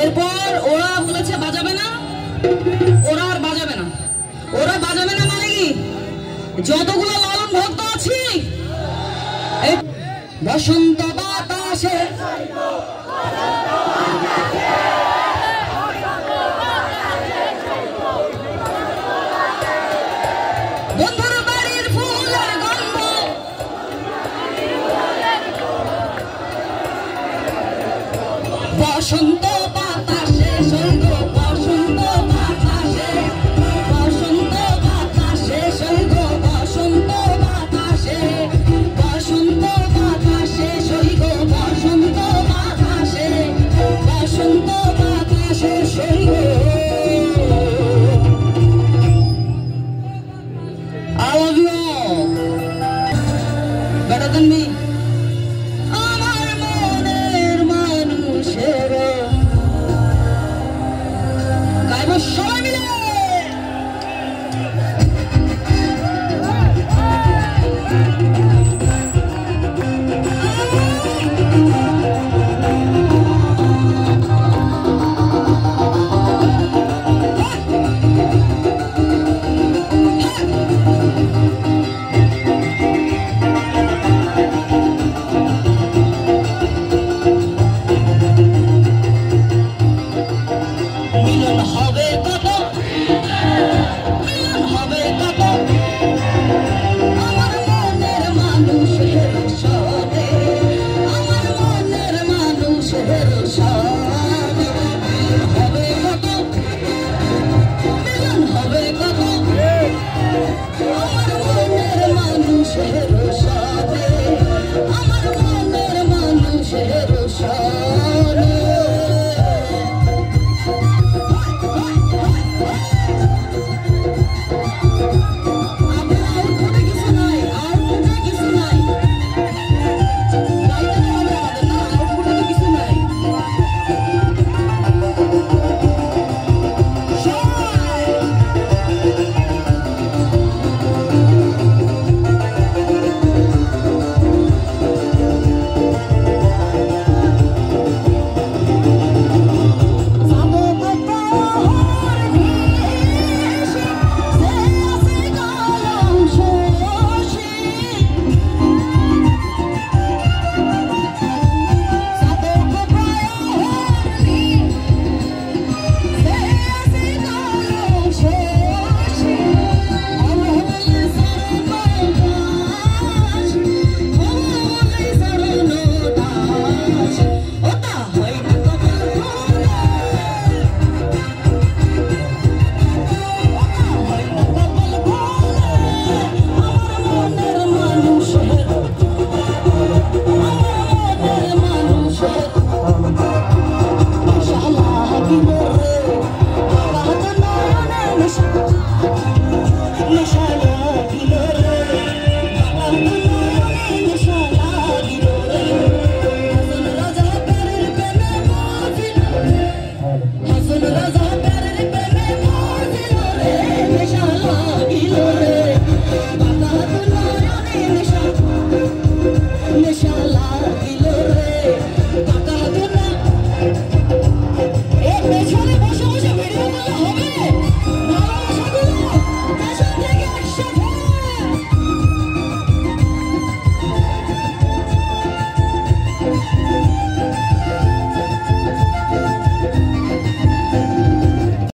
এরপর ওরা বলেছে বাজাবে না, ওরা আর বাজাবে না। ওরা বাজাবে না মানে কি, যতগুলো লালন ভক্ত আছি বসন্ত বাতাসে বন্ধুর বাড়ির ফুলের গন্ধ, বসন্ত বাতাসে সৈন্য, বসন্ত বাতাসে, বসন্ত বাতাসে সৈন্য, বসন্ত বাতাসে, বসন্ত বাতাসে সৈন্য, বসন্ত বাতাসে, বসন্ত বাতাসে সৈন্য। I love you all. Better than me. আমার মনের মানুষের গাইব সবাই মিলে। মিলন হবে কত, মিলন হবে কত আমার মনের মানুষের সাথে, আমার মনের মানুষের সাথে। মিলন হবে কত, মিলন হবে কত আমার মনের মানুষের সাথে, আমার মনের মানুষের সাথে। Mashallah,